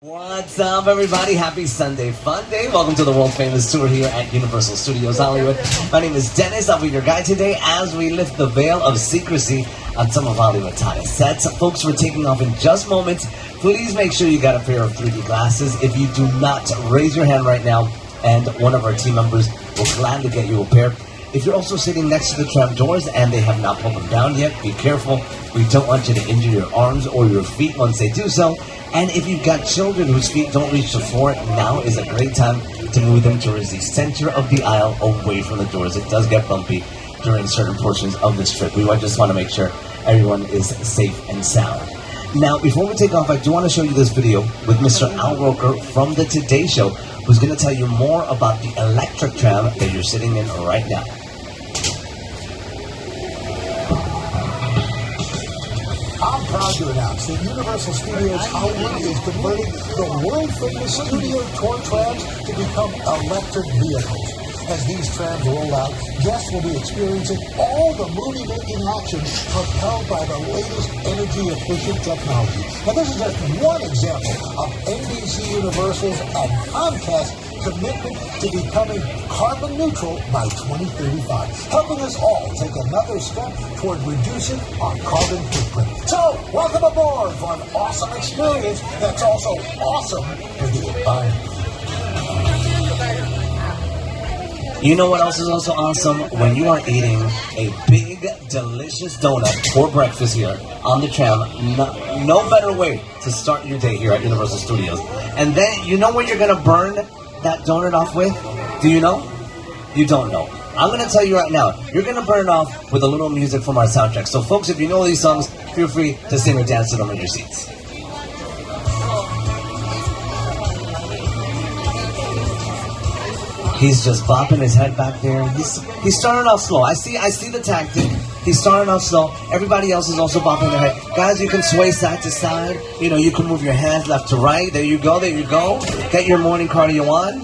What's up, everybody? Happy Sunday Fun Day. Welcome to the world famous tour here at Universal Studios Hollywood. My name is Dennis. I'll be your guide today as we lift the veil of secrecy on some of Hollywood's hottest sets. Folks, we're taking off in just moments. Please make sure you got a pair of 3D glasses. If you do not, raise your hand right now and one of our team members will gladly get you a pair. If you're also sitting next to the tram doors and they have not pulled them down yet, be careful. We don't want you to injure your arms or your feet once they do so. And if you've got children whose feet don't reach the floor, now is a great time to move them towards the center of the aisle away from the doors. It does get bumpy during certain portions of this trip. We just want to make sure everyone is safe and sound. Now, before we take off, I do want to show you this video with Mr. Al Roker from the Today Show, who's going to tell you more about the electric tram that you're sitting in right now. I'm proud to announce that Universal Studios Hollywood is converting the world-famous studio tour trams to become electric vehicles. As these trams roll out, guests will be experiencing all the movie-making action propelled by the latest energy-efficient technology. Now, this is just one example of NBC Universal's and Comcast's commitment to becoming carbon neutral by 2035, helping us all take another step toward reducing our carbon footprint. So, welcome aboard for an awesome experience that's also awesome for the environment. You know what else is also awesome? When you are eating a big, delicious donut for breakfast here on the tram. No better way to start your day here at Universal Studios. And then, you know what you're going to burn that donut off with? Do you know? You don't know. I'm going to tell you right now. You're going to burn it off with a little music from our soundtrack. So folks, if you know these songs, feel free to sing or dance to them in your seats. He's just bopping his head back there. He's starting off slow. I see the tactic. He's starting off slow. Everybody else is also bopping their head. Guys, you can sway side to side. You know, you can move your hands left to right. There you go. There you go. Get your morning cardio on.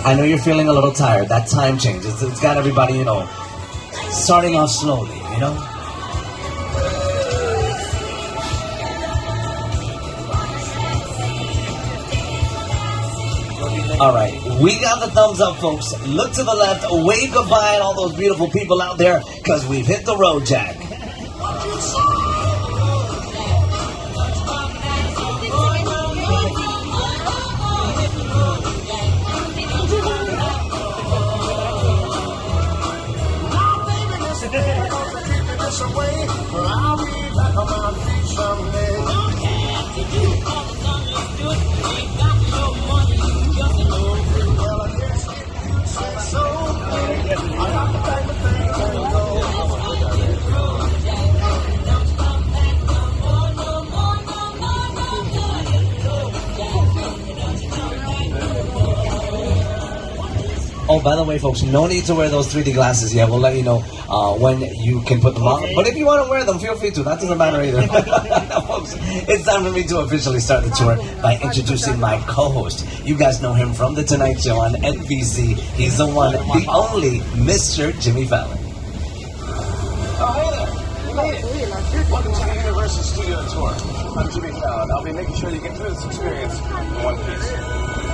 I know you're feeling a little tired. That time change. It's got everybody, you know, starting off slowly, you know. All right, we got the thumbs up, folks. Look to the left, wave goodbye at all those beautiful people out there, because we've hit the road, Jack. Oh, by the way, folks, no need to wear those 3D glasses yet. We'll let you know when you can put them on. But if you want to wear them, feel free to. That doesn't matter either. Now, folks, it's time for me to officially start the tour by introducing my co-host. You guys know him from The Tonight Show on NBC. He's the one, the only Mr. Jimmy Fallon. Oh, hey there. You made it. Welcome to the Universal Studio Tour. I'm Jimmy Fallon. I'll be making sure you get through this experience in one piece.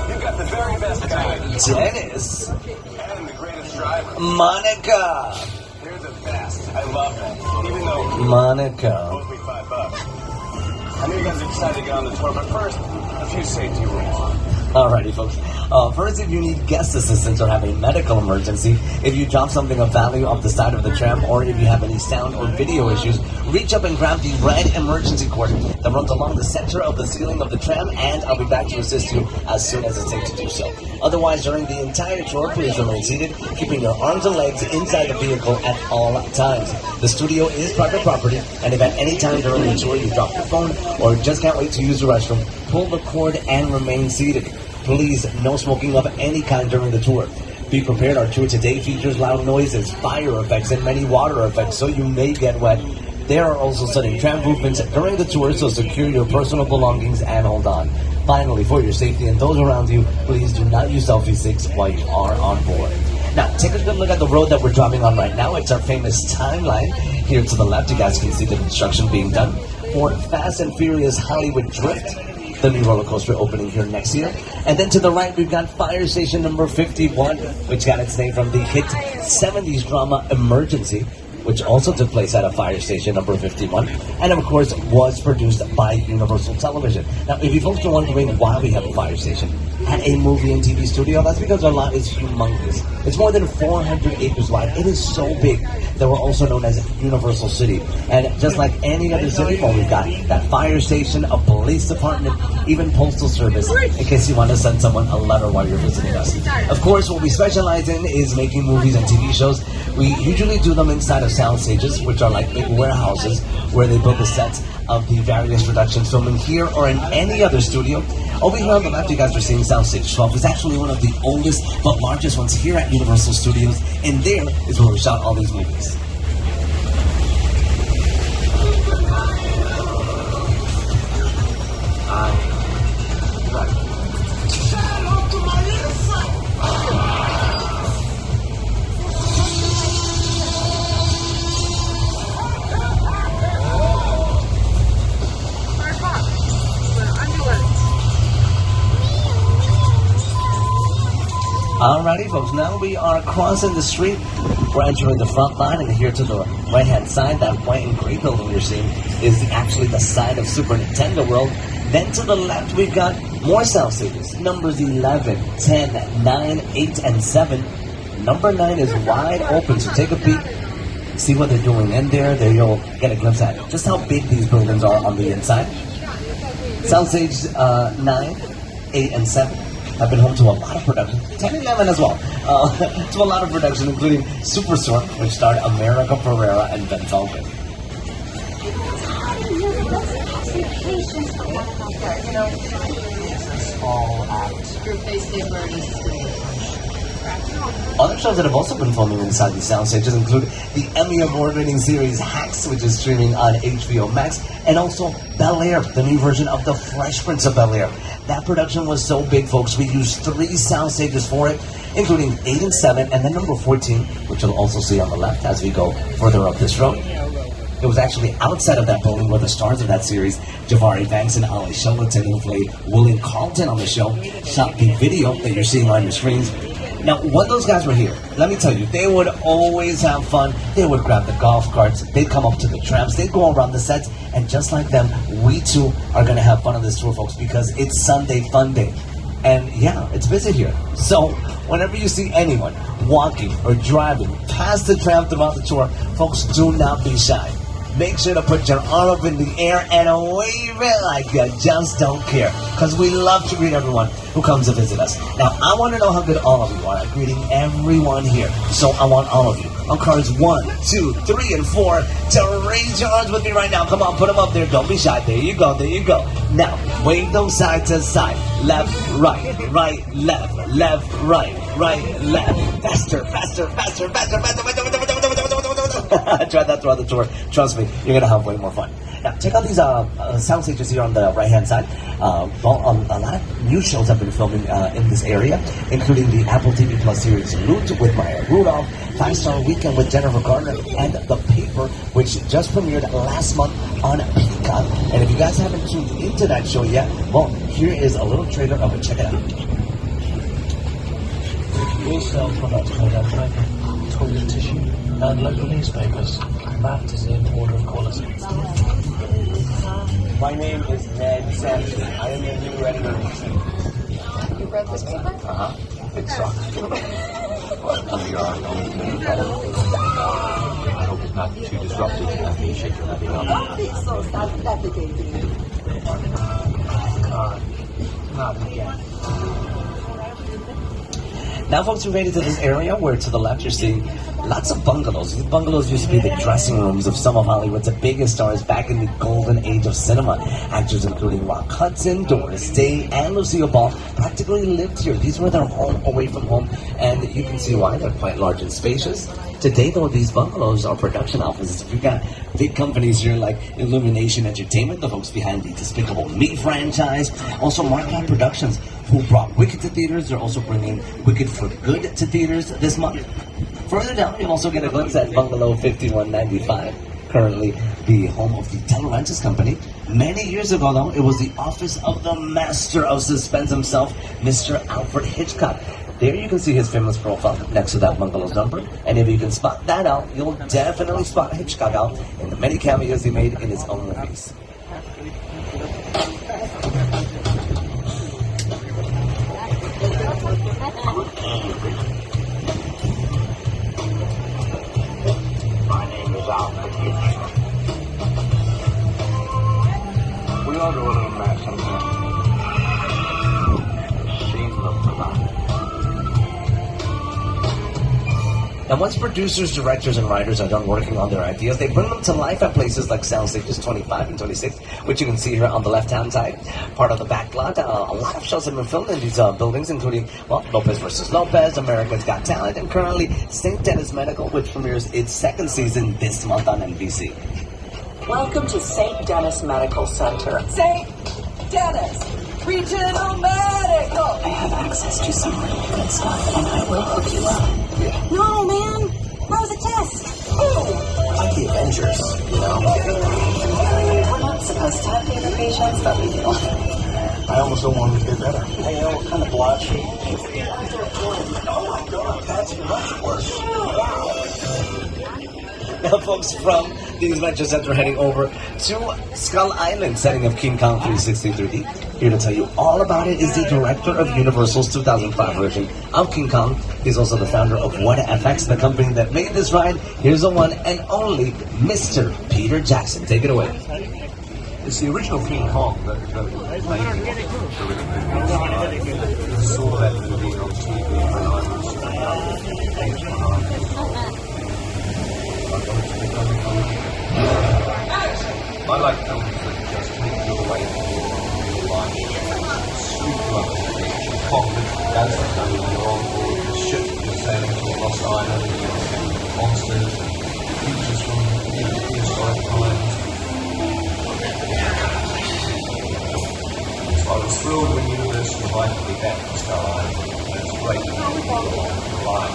You've got the very best guide. Dennis. And the greatest driver. Monica. They're the best. I love them. Even though Monica. both me $5. I know you guys are excited to get on the tour, but first, a few safety rules. Alrighty, folks. First, if you need guest assistance or have a medical emergency, if you drop something of value off the side of the tram, or if you have any sound or video issues, reach up and grab the red emergency cord that runs along the center of the ceiling of the tram, and I'll be back to assist you as soon as it's safe to do so. Otherwise, during the entire tour, please remain seated, keeping your arms and legs inside the vehicle at all times. The studio is private property, and if at any time during the tour you drop your phone or just can't wait to use the restroom, pull the cord and remain seated. Please, no smoking of any kind during the tour. Be prepared, our tour today features loud noises, fire effects, and many water effects, so you may get wet. There are also sudden tram movements during the tour, so secure your personal belongings and hold on. Finally, for your safety and those around you, please do not use selfie sticks while you are on board. Now, take a good look at the road that we're driving on right now. It's our famous timeline. Here to the left, you guys can see the construction being done. for Fast and Furious Hollywood Drift, the new roller coaster opening here next year. And then to the right, we've got Fire Station number 51, which got its name from the hit 70s drama Emergency, which also took place at a fire station number 51, and of course was produced by Universal Television. Now, if you folks are wondering why we have a fire station at a movie and TV studio, that's because our lot is humongous. It's more than 400 acres wide. It is so big that we're also known as Universal City. And just like any other city, well, we've got that fire station, a police department, even postal service, in case you want to send someone a letter while you're visiting us. Of course, what we specialize in is making movies and TV shows. We usually do them inside of Soundstages, which are like big warehouses where they build the sets of the various productions filming here or in any other studio. Over here on the left, you guys are seeing Soundstage 12. It's actually one of the oldest but largest ones here at Universal Studios, and there is where we shot all these movies. Alrighty, folks, now we are crossing the street. We're entering the front line, and here to the right-hand side, that white and gray building you're seeing is actually the side of Super Nintendo World. Then to the left, we've got more sound stages. Numbers 11, 10, 9, 8, and 7. Number 9 is wide open, so take a peek. See what they're doing in there. There you'll get a glimpse at just how big these buildings are on the inside. Soundstage 9, 8, and 7 have been home to a lot of production, 10 and 11 as well, to a lot of production, including Superstore, which starred America Ferrera and Ben Falcon. Other shows that have also been filming inside these soundstages include the Emmy Award-winning series Hacks, which is streaming on HBO Max, and also Bel-Air, the new version of The Fresh Prince of Bel-Air. That production was so big, folks, we used 3 soundstages for it, including 8 and 7, and then number 14, which you'll also see on the left as we go further up this road. It was actually outside of that building where the stars of that series, Javari Banks and Ali Sholatin, who played William Carlton on the show, shot the video that you're seeing on your screens. Now, when those guys were here, let me tell you, they would always have fun. They would grab the golf carts, they'd come up to the tramps, they'd go around the sets, and just like them, we too are going to have fun on this tour, folks, because it's Sunday Fun Day. And yeah, it's busy here. So whenever you see anyone walking or driving past the tram throughout the tour, folks, do not be shy. Make sure to put your arm up in the air and wave it like you just don't care. Because we love to greet everyone who comes to visit us. Now, I want to know how good all of you are at greeting everyone here. So I want all of you on cards 1, 2, 3, and 4 to raise your arms with me right now. Come on, put them up there. Don't be shy. There you go. There you go. Now, wave them side to side. Left, right, right, left, left, right, right, left. Faster, faster, faster, faster, faster, faster, faster, faster. Try that throughout the tour. Trust me, you're going to have way more fun. Now, check out these sound stages here on the right-hand side. A lot of new shows have been filming in this area, including the Apple TV Plus series Root with Maya Rudolph, 5-Star Weekend with Jennifer Garner, and The Paper, which just premiered last month on Peacock. And if you guys haven't tuned into that show yet, well, here is a little trailer of it. Check it out. We sell products made out of paper, toilet tissue, and local newspapers. That is in order of quality. My name is Ned Sampson. I am your new editor. You read this paper? It sucks. But we are going to make it better. I hope it's not too disruptive and you shake your head up. Not again. Now, folks, we made it to this area where to the left you're seeing lots of bungalows. These bungalows used to be the dressing rooms of some of Hollywood's biggest stars back in the golden age of cinema. Actors including Rock Hudson, Doris Day, and Lucille Ball practically lived here. These were their home away from home, and you can see why they're quite large and spacious. Today, though, these bungalows are production offices. We've got big companies here like Illumination Entertainment, the folks behind the Despicable Me franchise, also Marquardt Productions, who brought Wicked to theaters. They're also bringing Wicked for Good to theaters this month. Further down, you'll also get a glimpse at Bungalow 5195. currently the home of the Telerentis company. Many years ago, though, it was the office of the master of suspense himself, Mr. Alfred Hitchcock. There you can see his famous profile next to that bungalow's number. And if you can spot that out, you'll definitely spot Hitchcock out in the many cameos he made in his own movies. My name is Alfred Hitchcock. We ought to order a match sometime. Scenes of the night. Now, once producers, directors, and writers are done working on their ideas, they bring them to life at places like Soundstages 25 and 26, which you can see here on the left-hand side, part of the back lot. A lot of shows have been filmed in these buildings, including, well, Lopez vs. Lopez, America's Got Talent, and currently St. Dennis Medical, which premieres its second season this month on NBC. Welcome to St. Dennis Medical Center. St. Dennis Regional Medical. I have access to some really good stuff, and I will hook you up. No, man. That was a test. Oh. Like the Avengers, you know? We're not supposed to have favorite patients, but we do. I almost don't want him to get better. Hey, what kind of blood? Oh my God, that's much worse. Now, folks, from the Adventure Center heading over to Skull Island, setting of King Kong 360 3D. Here to tell you all about it is the director of Universal's 2005 version of King Kong. He's also the founder of What FX, the company that made this ride. Here's the one and only Mr. Peter Jackson. Take it away. It's the original King Kong that made I saw that movie on TV when I was 8 when I like films that just take you away from your life, sweep you up to the beach. Kong literally does that. I mean, you're on board the ship, you're sailing to a lost island, you're monsters, creatures from prehistoric times. So I was thrilled when Universal invited me back to Skull Island. It was great to be along the ride.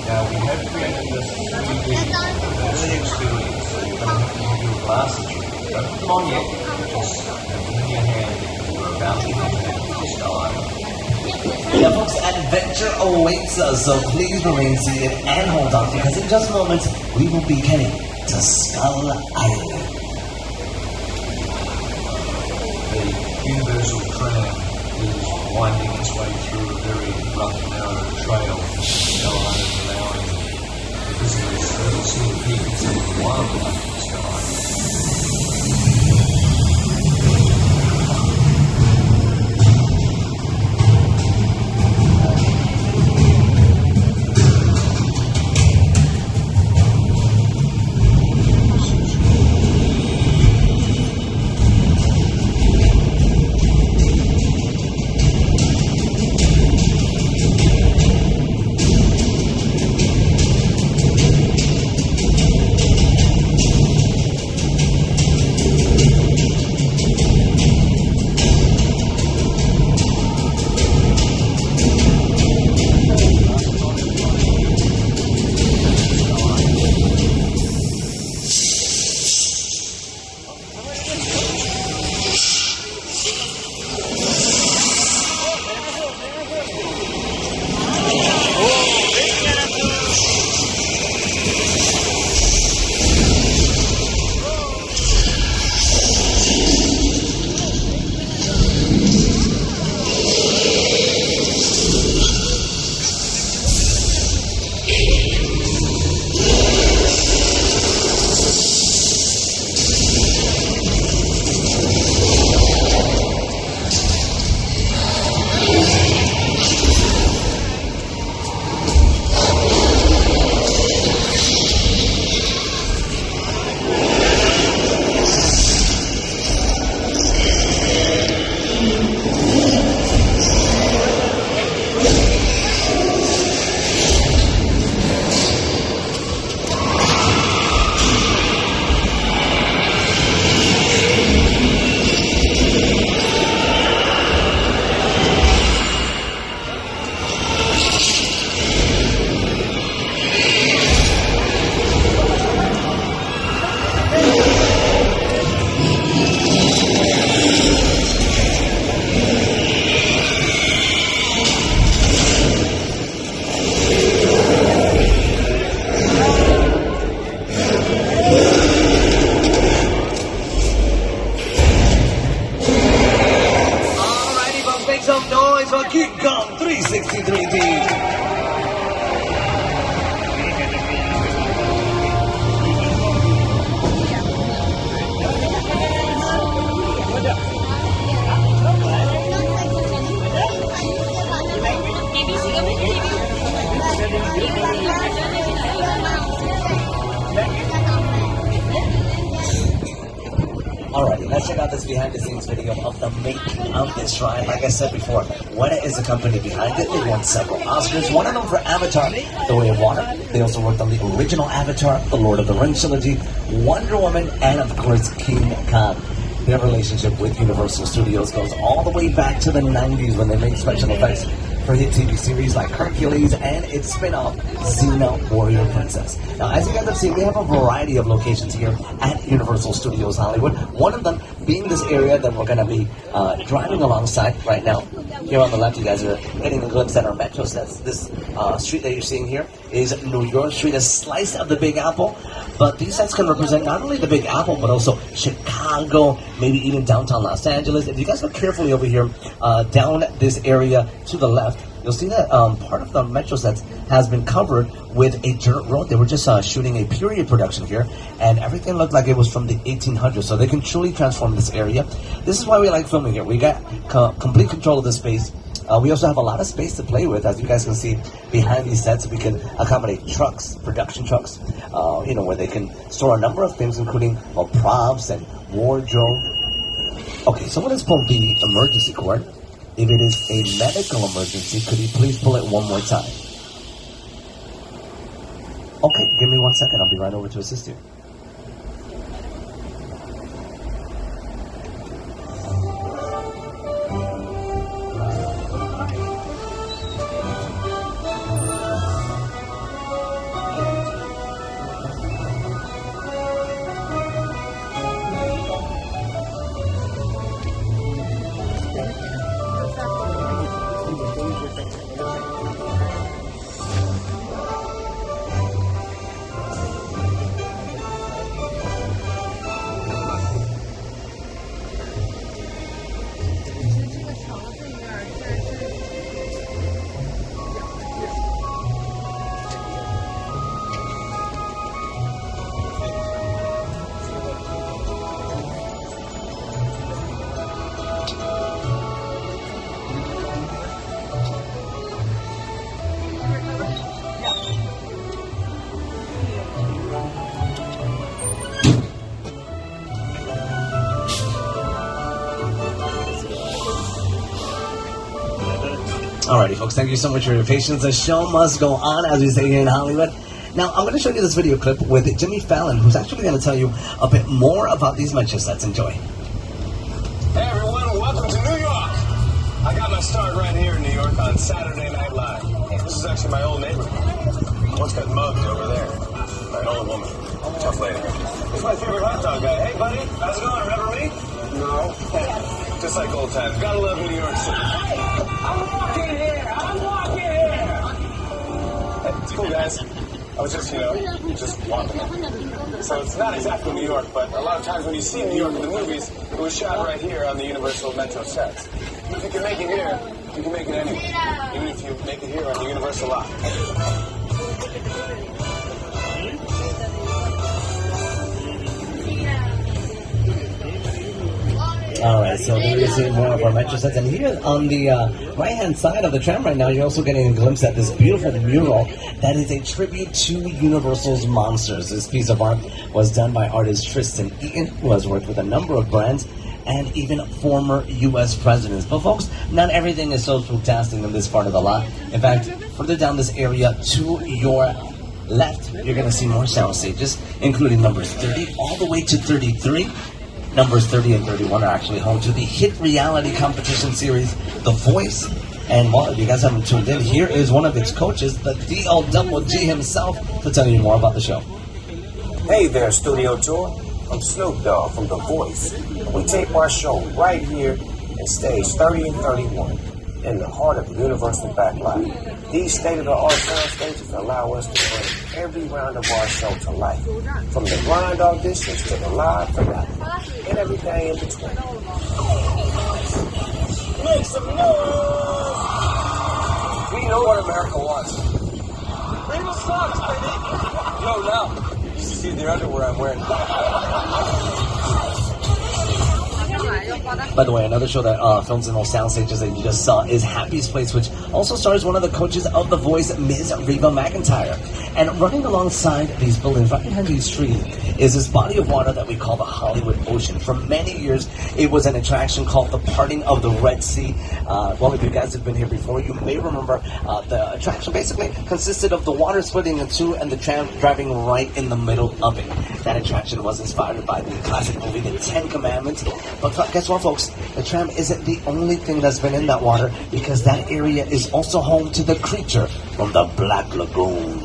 Now, we have created this 3D immersive experience, so you're going to have to use your glasses. Don't put them on yet, just have them in your hand because we're about to head to Skull Island. Yeah, folks, adventure awaits us, so please remain seated and hold on, because in just moments, we will be heading to Skull Island. The Universal tram is winding its way through a very rough and narrow trail. Skull Island, allowing the visitors to see the peak and some of the wildlife of Skull Island. Alrighty, let's check out this behind-the-scenes video of the making of this ride. Like I said before, Weta is the company behind it. They won several Oscars, one of them for Avatar, The Way of Water. They also worked on the original Avatar, The Lord of the Rings trilogy, Wonder Woman, and of course, King Kong. Their relationship with Universal Studios goes all the way back to the 90s when they made special effects for hit TV series like Hercules and its spin-off, Xena Warrior Princess. Now, as you guys have seen, we have a variety of locations here at Universal Studios Hollywood. One of them being this area that we're going to be driving alongside right now. Here on the left, you guys are getting a glimpse at our metro sets. This street that you're seeing here is New York Street, a slice of the Big Apple. But these sets can represent not only the Big Apple, but also Chicago, maybe even downtown Los Angeles. If you guys look carefully over here, down this area to the left, you'll see that part of the metro sets has been covered with a dirt road. They were just shooting a period production here, and everything looked like it was from the 1800s, so they can truly transform this area. This is why we like filming here. We got complete control of the space. We also have a lot of space to play with. As you guys can see behind these sets, we can accommodate trucks, production trucks, where they can store a number of things, including props and wardrobe. Okay, someone has pulled the emergency cord. If it is a medical emergency, could you please pull it one more time? Okay, give me 1 second. I'll be right over to assist you. Alrighty, folks, thank you so much for your patience. The show must go on, as we say here in Hollywood. Now, I'm going to show you this video clip with Jimmy Fallon, who's actually going to tell you a bit more about these metro sets. Enjoy. Hey, everyone, welcome to New York. I got my start right here in New York on Saturday Night Live. This is actually my old neighborhood. Once got mugged over there by an old woman. Tough lady. It's my favorite hot dog guy. Hey, buddy, how's it going? Remember me? No. Just like old times. Gotta love New York City. I'm walking here. Hey, it's cool, guys. I was just, just walking in. So it's not exactly New York, but a lot of times when you see New York in the movies, it was shot right here on the Universal Metro sets. If you can make it here, you can make it anywhere. Even if you make it here on the Universal lot. Alright, so there you see more of our metro sets. And here on the right-hand side of the tram right now, you're also getting a glimpse at this beautiful mural that is a tribute to Universal's monsters. This piece of art was done by artist Tristan Eaton, who has worked with a number of brands and even former U.S. presidents. But folks, not everything is so fantastic in this part of the lot. In fact, further down this area to your left, you're going to see more sound stages, including numbers 30 all the way to 33. Numbers 30 and 31 are actually home to the hit reality competition series, The Voice. And while you guys haven't tuned in, here is one of its coaches, the DLGG himself, to tell you more about the show. Hey there, Studio Tour. I'm Snoop Dogg from The Voice. We tape our show right here in stage 30 and 31 in the heart of the Universal Backlot. These state-of-the-art sound stages allow us to bring every round of our show to life, from the blind auditions to the live finale, and everything in between. Make some noise! We know what America wants. Freedom sucks, baby! Yo, now, you should see the underwear I'm wearing. By the way, another show that films in those sound stages that you just saw is Happy's Place, which also stars one of the coaches of The Voice, Ms. Reba McEntire. And running alongside these buildings, right behind these trees, is this body of water that we call the Hollywood Ocean. For many years, it was an attraction called the Parting of the Red Sea. Well, if you guys have been here before, you may remember the attraction basically consisted of the water splitting in two and the tram driving right in the middle of it. That attraction was inspired by the classic movie, The 10 Commandments. But guess what, folks? The tram isn't the only thing that's been in that water, because that area is also home to the creature from the Black Lagoon.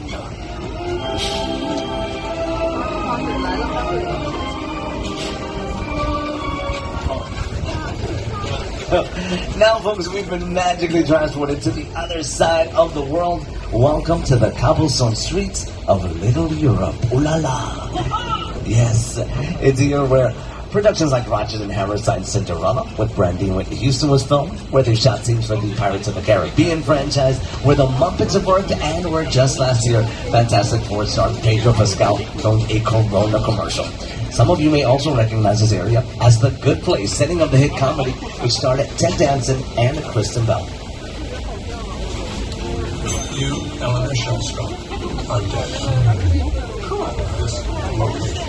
Now, folks, we've been magically transported to the other side of the world. Welcome to the cobblestone streets of Little Europe. Ooh la la. Yes, it's here where productions like Rodgers and Hammerstein's Cinderella with Brandy and Whitney Houston was filmed, where they shot scenes for the Pirates of the Caribbean franchise, where the Muppets have worked, and where just last year, Fantastic Four star Pedro Pascal filmed a Corona commercial. Some of you may also recognize this area as The Good Place, setting of the hit comedy which starred Ted Danson and Kristen Bell. You, Eleanor Shellstrop, on deck. This location,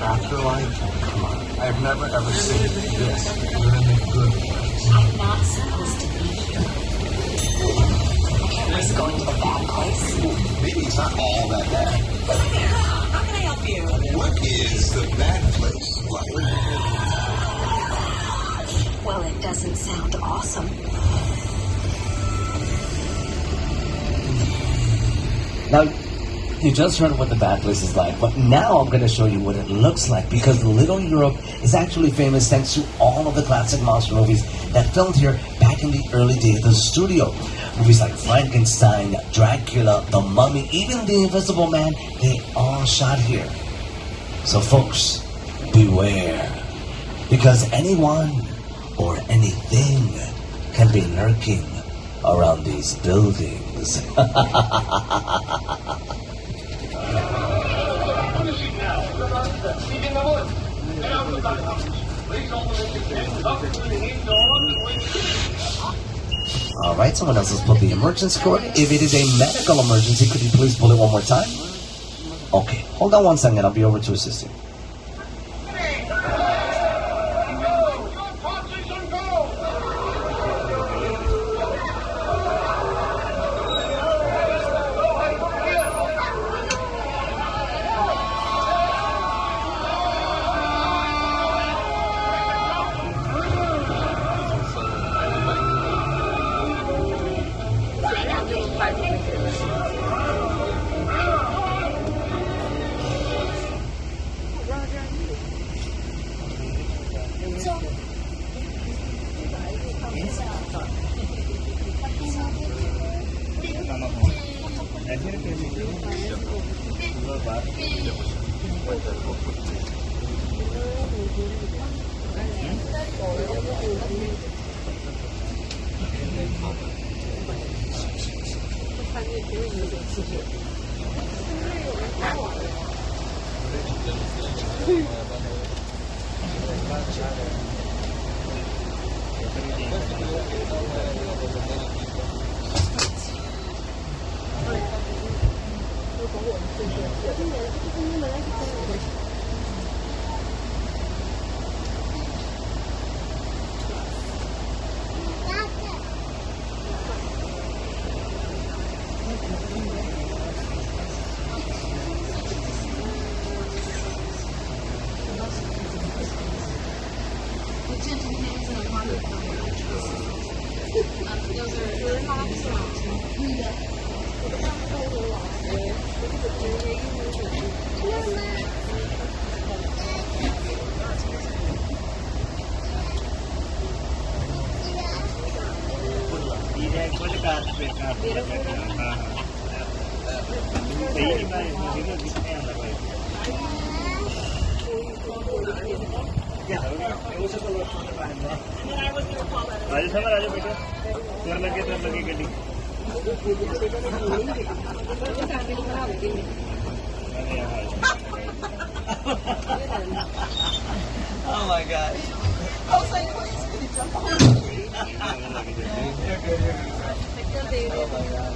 afterlife, come on. I've never ever seen this. You're in the good place. I'm not supposed to be here. I can't risk going to the bad place. Maybe it's not all that bad. How can I help you? What is the bad place like? Well, it doesn't sound awesome. Now, you just heard what the bad place is like, but now I'm going to show you what it looks like, because Little Europe is actually famous thanks to all of the classic monster movies that filmed here back in the early days of the studio. Movies like Frankenstein, Dracula, The Mummy, even The Invisible Man, they all shot here. So folks, beware, because anyone or anything can be lurking around these buildings. All right, someone else has pulled the emergency cord. If it is a medical emergency, could you please pull it one more time? Okay, hold on one second. I'll be over to assist you. Oh my gosh. I was like, please, can you jump on? You're good, you're good. Oh my god.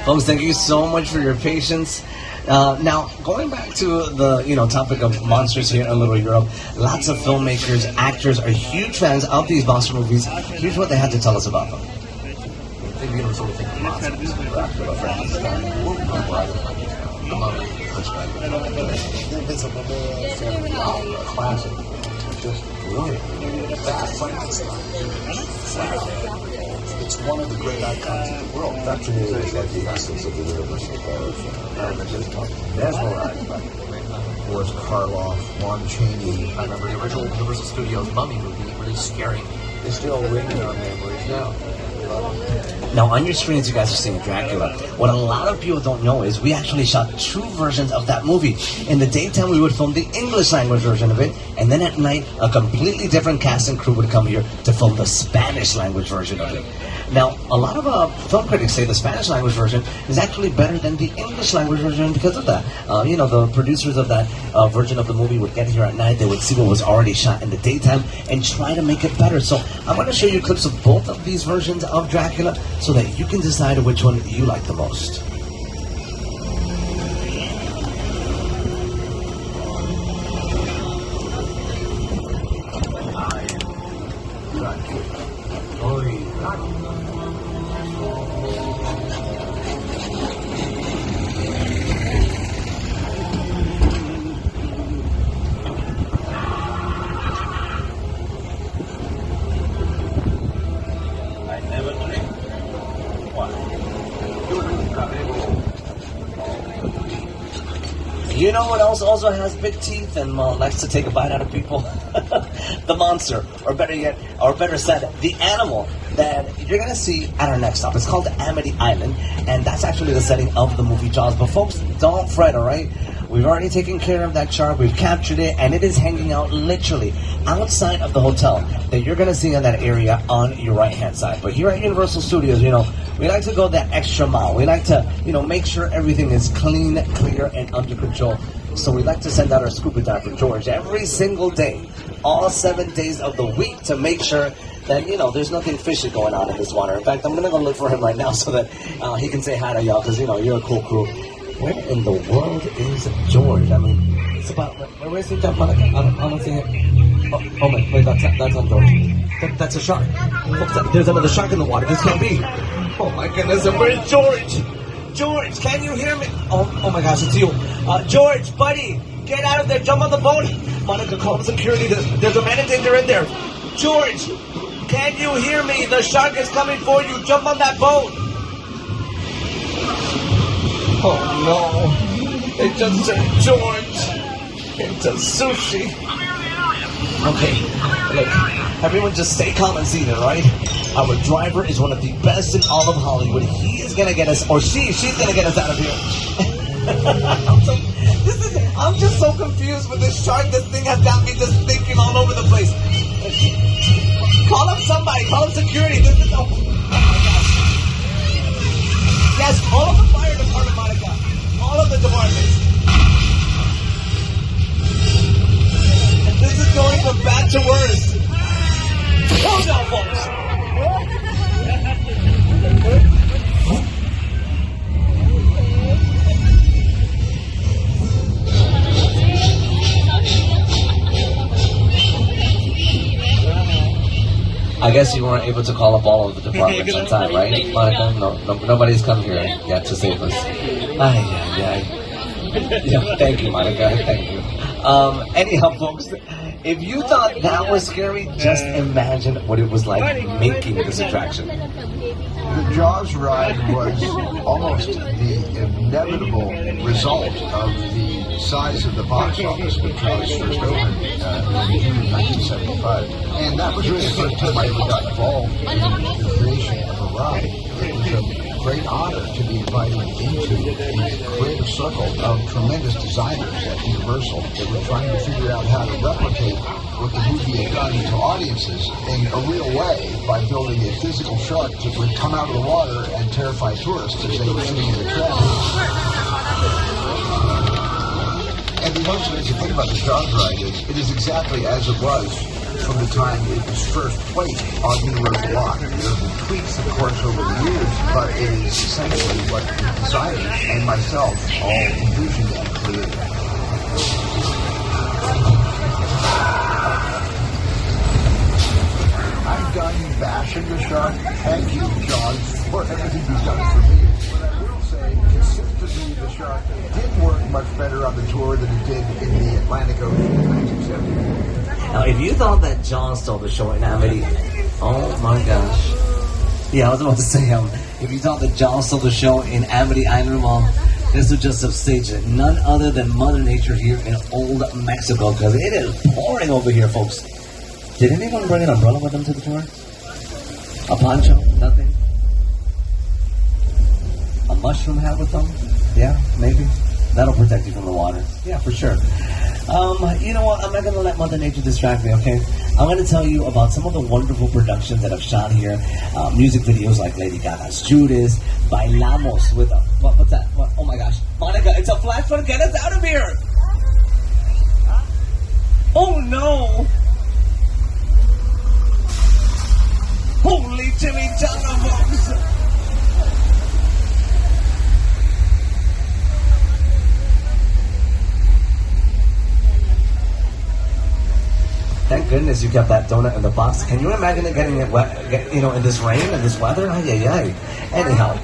Folks, thank you so much for your patience. Now, going back to the topic of monsters here in Little Europe, lots of filmmakers, actors are huge fans of these monster movies. Here's what they had to tell us about them. You know, sort of think of monsters, Dracula, Frankenstein, the Mummy, Invisible Man, classic, just brilliant. That's Frankenstein. It's one of the great icons of the world. That to me is like the essence of the universal horror film. Mesmerized by Boris Karloff, Lon Chaney. I remember the original Universal Studios Mummy movie, really scary. It's still ringing on memories now. Now, on your screens, you guys are seeing Dracula. What a lot of people don't know is we actually shot 2 versions of that movie. In the daytime, we would film the English language version of it, and then at night, a completely different cast and crew would come here to film the Spanish language version of it. Now, a lot of film critics say the Spanish language version is actually better than the English language version because of that. The producers of that version of the movie would get here at night, they would see what was already shot in the daytime and try to make it better. So I'm going to show you clips of both of these versions of Dracula so that you can decide which one you like the most. You know what else also has big teeth and likes to take a bite out of people? The monster, or better said, the animal that you're going to see at our next stop. It's called Amity Island, and that's actually the setting of the movie Jaws. But folks, don't fret, all right? We've already taken care of that shark. We've captured it, and it is hanging out literally outside of the hotel that you're going to see in that area on your right-hand side. But here at Universal Studios, we like to go that extra mile. We like to, make sure everything is clean, clear, and under control. So we like to send out our scuba diver, George, every single day, all 7 days of the week to make sure that, there's nothing fishy going on in this water. In fact, I'm going to go look for him right now so that he can say hi to y'all because, you're a cool crew. Where in the world is George? I mean, it's about... Where's he, Monica? I don't see him. Oh my, wait, that's not George. That's a shark. There's another shark in the water. This can't be. Oh my goodness, and where's George? George, can you hear me? Oh my gosh, it's you. George, buddy, get out of there. Jump on the boat. Monica, call the security. There's a man in danger in there. George, can you hear me? The shark is coming for you. Jump on that boat. Oh no, it just turned George into sushi. Okay, look, everyone just stay calm and seated, right? Our driver is one of the best in all of Hollywood. He is gonna get us, or she's gonna get us out of here. I'm just so confused with this shark. This thing has got me just thinking all over the place. Call up somebody, call up security. This is, oh my gosh. Yes, call up the fire department, Monica. All of the departments. And this is going from bad to worse. Hold on, folks. I guess you weren't able to call up all of the departments on time, right, Monica? No, nobody's come here yet to save us. Yeah, thank you, Monica. Thank you. Anyhow, folks, if you thought that was scary, just imagine what it was like making this attraction. The Jaws ride was almost the inevitable result of the size of the box office when Jaws first opened in June 1975. And that was really the first time I ever got involved in the creation of a ride. It was a great honor to be invited into the creative circle of tremendous designers at Universal that were trying to figure out how to replicate what the movie had done to audiences in a real way by building a physical shark that would come out of the water and terrify tourists as they were sitting in the traffic. And the interesting thing about the Jaws ride is it is exactly as it was from the time it was first placed on Universal Lot. There have been tweaks, of course, over the years, but it is essentially what the designers and myself all envisioned and created. I'm done bashing the shark. Thank you, John, for everything you've done for me. But I will say, consistently, the shark did work much better on the tour than it did in the Atlantic Ocean in 1974. Now, if you thought that John stole the show in Amity, oh my gosh. Yeah, I was about to say, if you thought that John stole the show in Amity Island, well, this was just a stage. None other than Mother Nature here in Old Mexico, because it is pouring over here, folks. Did anyone bring an umbrella with them to the tour? A poncho? Nothing? A mushroom hat with them? Yeah, maybe. That'll protect you from the water. Yeah, for sure. You know what? I'm not going to let Mother Nature distract me, okay? I'm going to tell you about some of the wonderful productions that I've shot here. Music videos like Lady Gaga's Judas, Bailamos with a... What's that? What? Oh my gosh. Monica, it's a flash flood. Get us out of here! Oh no! Holy Jimmy Jungle, folks! Thank goodness you kept that donut in the box. Can you imagine it getting it wet, in this rain and this weather? Ay, ay, ay. Anyhow,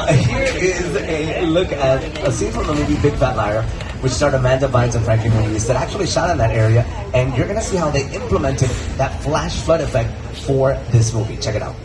here is a look at a scene from the movie Big Fat Liar, which starred Amanda Bynes and Frankie Muniz, that actually shot in that area, and you're going to see how they implemented that flash flood effect for this movie. Check it out.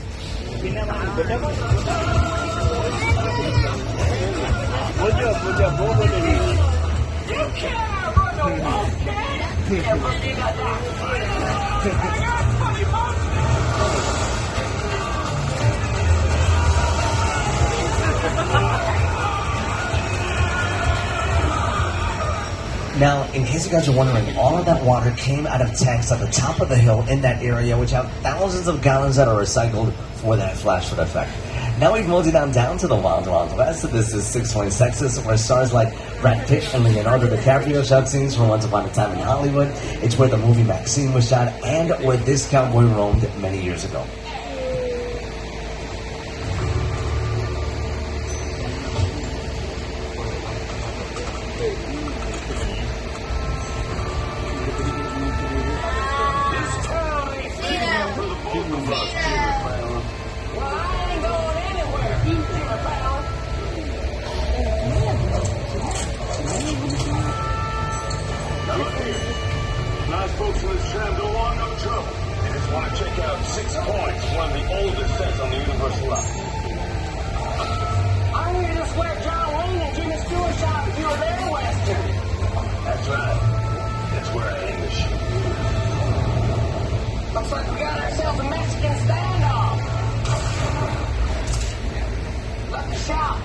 Now, in case you guys are wondering, all of that water came out of tanks at the top of the hill in that area, which have thousands of gallons that are recycled for that flash flood effect. Now we've moved it down to the Wild Wild West. So this is Six Flags, Texas, where stars like Brad Pitt and Leonardo DiCaprio shot scenes from Once Upon a Time in Hollywood. It's where the movie Maxine was shot and where this cowboy roamed many years ago. Nice folks in this tram don't want no trouble. They just want to check out 6 Points, one of the oldest sets on the Universal Lot. I knew this where John Wayne and Jimmy Stewart shot if you were there, Western. That's right. That's where I aim the shoot. Looks like we got ourselves a Mexican standoff. Let me shout.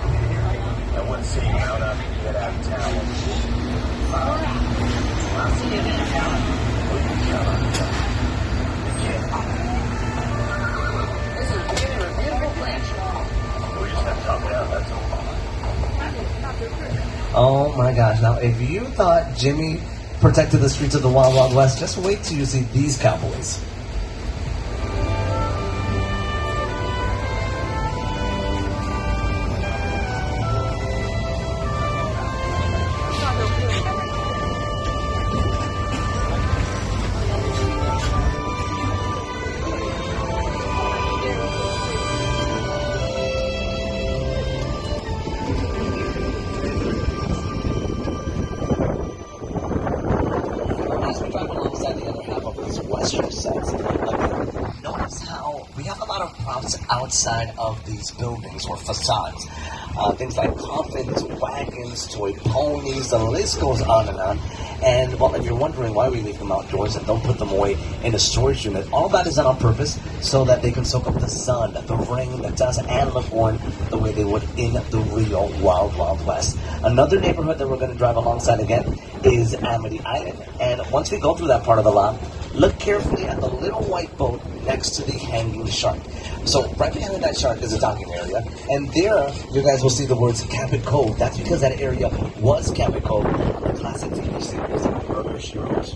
That one scene out up and get out of town. All right. I'll see you then, fella. This is the beginning of a beautiful friendship. We just have to talk it out, that's all. Oh my gosh. Now, if you thought Jimmy protected the streets of the Wild Wild West, just wait till you see these cowboys. Outside of these buildings or facades. Things like coffins, wagons, toy ponies, the list goes on and on. And well, if you're wondering why we leave them outdoors and don't put them away in a storage unit, all that is done on purpose so that they can soak up the sun, the rain, the dust, and look on the way they would in the real Wild Wild West. Another neighborhood that we're going to drive alongside again is Amity Island. And once we go through that part of the lot, look carefully at the little white boat next to the hanging shark. So right behind that shark is a docking area, and there you guys will see the words Cabot Cove. That's because that area was Cabot Cove on the classic TV series Murder, She Wrote.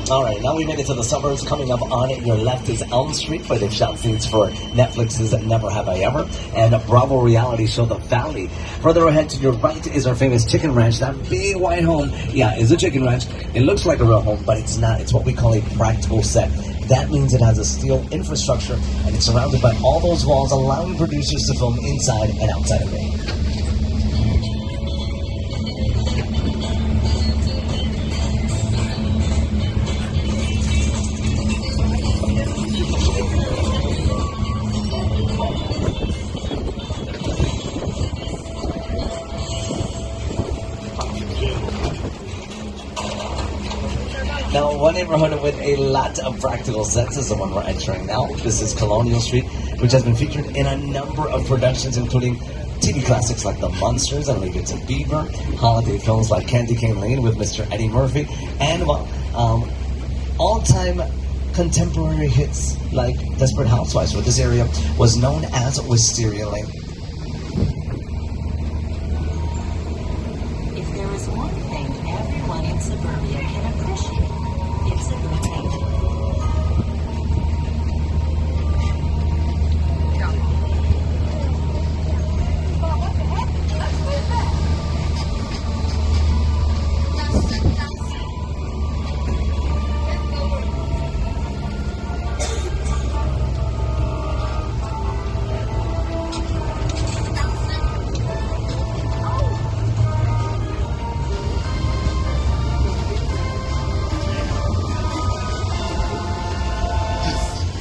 Alright, now we made it to the suburbs. Coming up on your left is Elm Street, where they've shot scenes for Netflix's Never Have I Ever and Bravo reality show The Valley. Further ahead to your right is our famous chicken ranch. That big white home, yeah, is a chicken ranch. It looks like a real home, but it's not. It's what we call a practical set. That means it has a steel infrastructure, and it's surrounded by all those walls, allowing producers to film inside and outside of it. Now, one neighborhood with a lot of practical sets is the one we're entering now. This is Colonial Street, which has been featured in a number of productions, including TV classics like The Munsters and Leave It to Beaver, holiday films like Candy Cane Lane with Mr. Eddie Murphy, and all-time contemporary hits like Desperate Housewives, where this area was known as Wisteria Lane. If there is one thing everyone in suburbia can appreciate, it's a good painting.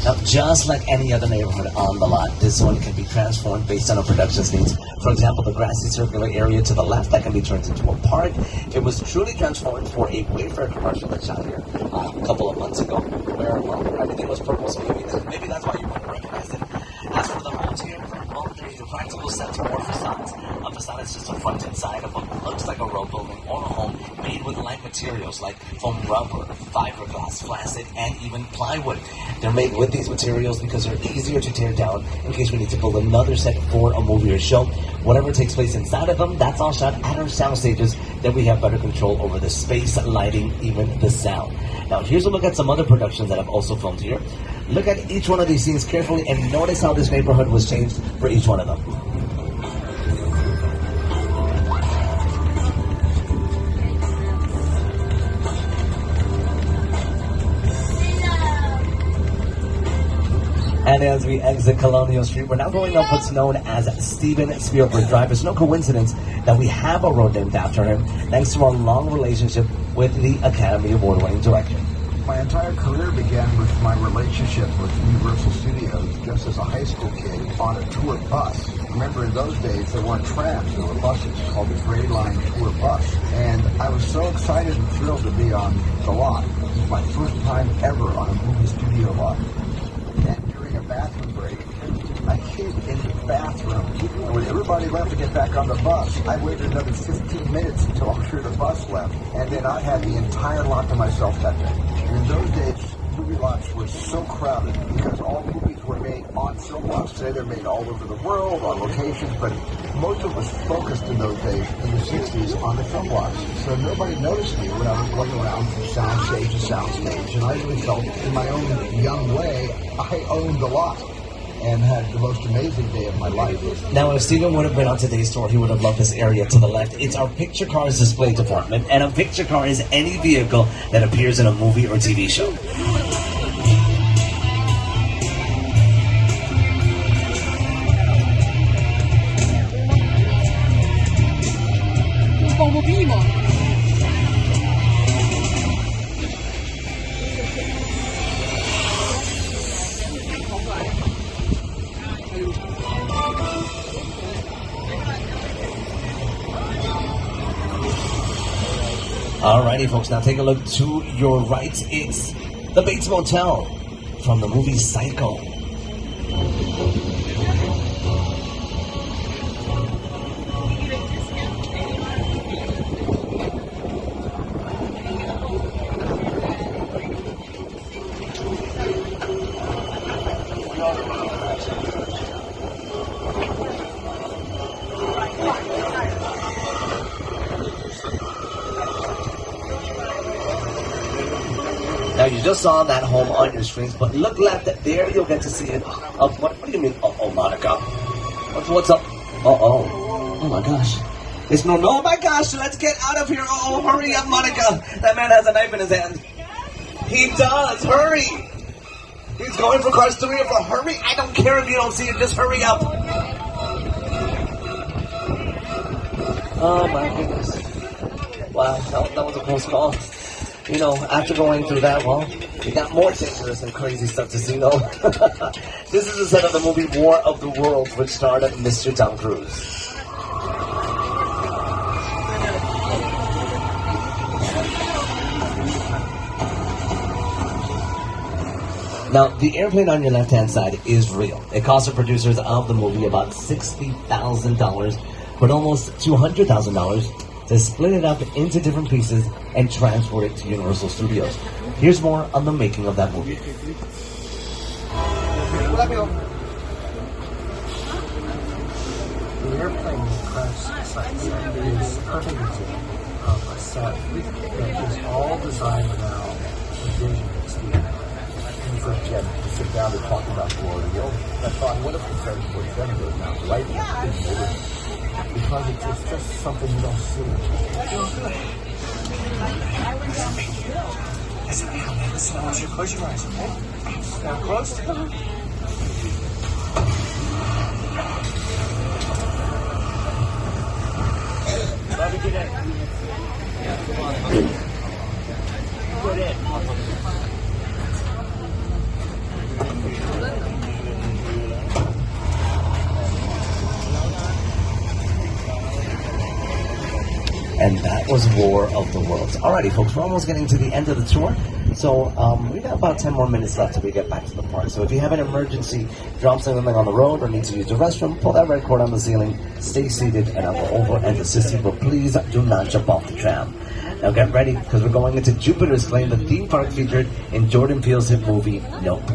Now, just like any other neighborhood on the lot, this one can be transformed based on a production's needs. For example, the grassy circular area to the left, that can be turned into a park. It was truly transformed for a Wayfair commercial that shot here a couple of months ago, where, well, everything was purple, so maybe that's why you wouldn't recognize it. As for the homes here, well, there's a practical set to more facades. A facade is just a front and side of what looks like a row building or a home made with light materials like foam rubber, fiberglass, plastic, and even plywood. They're made with these materials because they're easier to tear down in case we need to build another set for a movie or show. Whatever takes place inside of them, that's all shot at our Soundstages. Then we have better control over the space, lighting, even the sound. Now, here's a look at some other productions that I've also filmed here. Look at each one of these scenes carefully and notice how this neighborhood was changed for each one of them. And as we exit Colonial Street, we're now going up what's known as Steven Spielberg Drive. It's no coincidence that we have a road named after him, thanks to our long relationship with the Academy Award-winning director. My entire career began with my relationship with Universal Studios just as a high school kid on a tour bus. Remember, in those days, there weren't trams, there were buses called the Gray Line Tour Bus. And I was so excited and thrilled to be on the lot. It was my first time ever on a movie studio lot. And during a bathroom break, I hid in the bathroom. When everybody left to get back on the bus, I waited another 15 minutes until I'm sure the bus left. And then I had the entire lot to myself that day. And in those days, movie lots were so crowded because all movies were made on film lots. Today they're made all over the world, on locations, but most of it was focused in those days, in the 60s, on the film lots. So nobody noticed me when I was going around from soundstage to soundstage. And I really felt, in my own young way, I owned the lot and had the most amazing day of my life. Now, if Steven would have been on today's tour, he would have loved this area to the left. It's our picture cars display department, and a picture car is any vehicle that appears in a movie or TV show. Alrighty, folks, now take a look to your right. It's The Bates Motel from the movie Psycho. Now you just saw that home on your screens, but look left. There you'll get to see it. What do you mean? Oh, Monica. What's up? Oh my gosh. It's no. Oh my gosh. Let's get out of here. Oh, hurry up, Monica. That man has a knife in his hand. He does. Hurry. He's going for cars 3 or 4. Hurry. I don't care if you don't see it. Just hurry up. Oh my goodness. Wow. That was a close call. You know, after going through that, well, we got more dangerous and crazy stuff to see, though. This is the set of the movie War of the Worlds, which starred Mr. Tom Cruise. Now, the airplane on your left-hand side is real. It cost the producers of the movie about $60,000, but almost $200,000 to split it up into different pieces and transport it to Universal Studios. Here's more on the making of that movie. The airplane crash site is a perfect example of a set that is all designed around the vision of Steve. And for Jen to sit down and talk about glory, that thought, what if the French were Jen goes now, right? Because it's just something you don't see. Listen, I want you to close your eyes, okay? Now close. Love you, good day. Good day. And that was War of the Worlds. Alrighty, folks, we're almost getting to the end of the tour. So we got about 10 more minutes left till we get back to the park. So if you have an emergency, drop something on the road, or need to use the restroom, pull that red cord on the ceiling, stay seated, and I'll go over and assist you. But please do not jump off the tram. Now get ready, because we're going into Jupiter's Claim, the theme park featured in Jordan Peele's hit movie, Nope.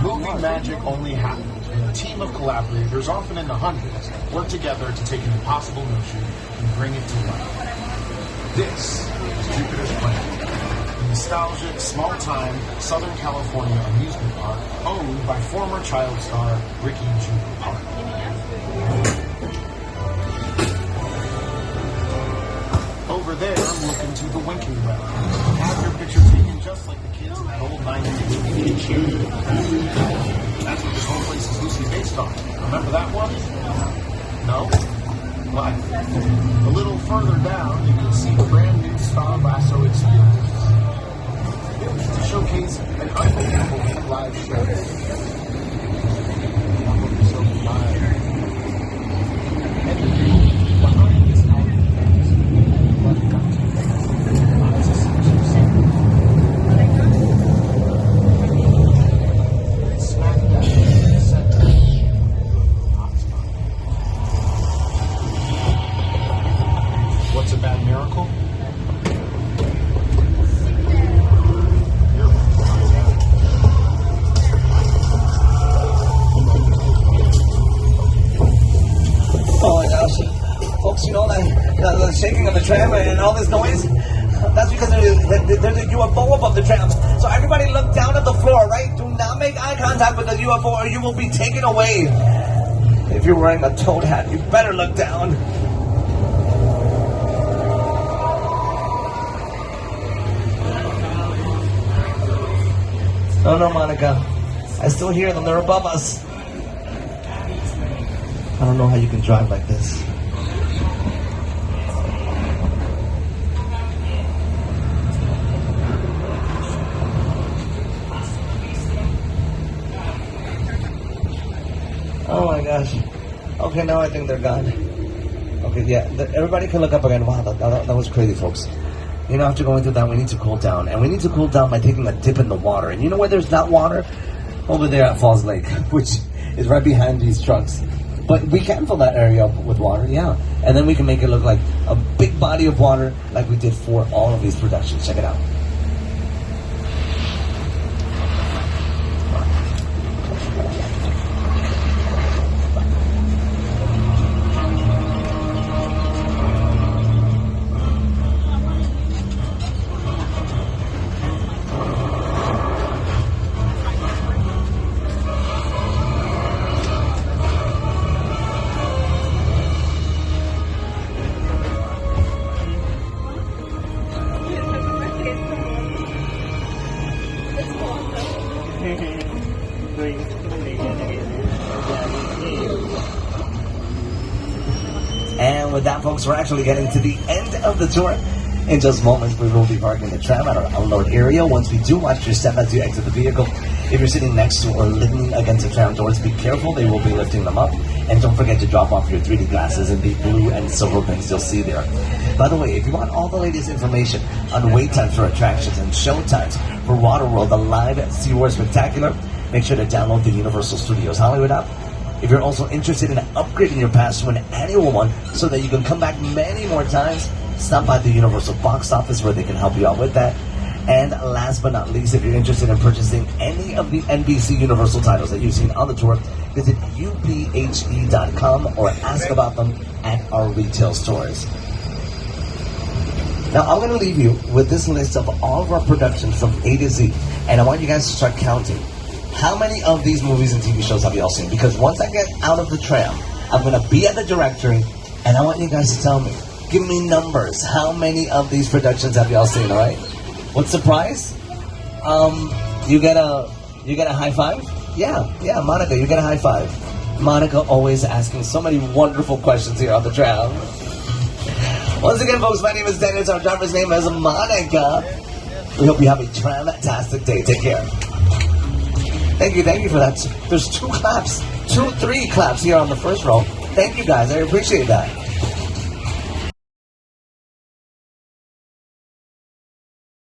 Movie magic only happens when a team of collaborators, often in the hundreds, work together to take an impossible notion and bring it to life. This is Jupiter's Claim, a nostalgic, small-time Southern California amusement park owned by former child star Ricky Jr. Park. Over there, look into the winking well. Have your picture taken just like the kids in that old 90s movie, Cheer. That's what this whole place is loosely based on. Remember that one? No? But a little further down, you can see the brand new Star Lasso experience. To showcase an unbelievable live show. So live. And behind this What's a bad miracle? Oh my gosh. Folks, you know that the shaking of the tram and all this noise? That's because there's a UFO above the tram. So everybody look down at the floor, right? Do not make eye contact with the UFO or you will be taken away. If you're wearing a toad hat, you better look down. Oh no, Monica. I still hear them. They're above us. I don't know how you can drive like this. Oh my gosh. Okay, now I think they're gone. Okay, yeah. Everybody can look up again. Wow, that was crazy, folks. You know, after going through that, we need to cool down. And we need to cool down by taking a dip in the water. And you know where there's not water? Over there at Falls Lake, which is right behind these trucks. But we can fill that area up with water, yeah. And then we can make it look like a big body of water like we did for all of these productions. Check it out. And with that, folks, we're actually getting to the end of the tour. In just moments, we will be parking the tram at our unload area. Once we do, watch your step as you exit the vehicle. If you're sitting next to or leaning against the tram doors, be careful. They will be lifting them up. And don't forget to drop off your 3D glasses and the blue and silver pins you'll see there. By the way, if you want all the latest information on wait times for attractions and show times for Waterworld, the live SeaWorld Spectacular, make sure to download the Universal Studios Hollywood app. If you're also interested in upgrading your pass to an annual one so that you can come back many more times, stop by the Universal box office where they can help you out with that. And last but not least, if you're interested in purchasing any of the NBC Universal titles that you've seen on the tour, visit uphe.com or ask about them at our retail stores. Now, I'm going to leave you with this list of all of our productions from A to Z, and I want you guys to start counting. How many of these movies and TV shows have you all seen? Because once I get out of the tram, I'm going to be at the directory, and I want you guys to tell me. Give me numbers. How many of these productions have you all seen, all right? What's the prize? You get a high five? Yeah, Monica, you get a high five. Monica always asking so many wonderful questions here on the tram. Once again, folks, my name is Dennis. Our driver's name is Monica. We hope you have a tram-tastic day. Take care. Thank you for that. There's 3 claps here on the first row. Thank you, guys. I appreciate that.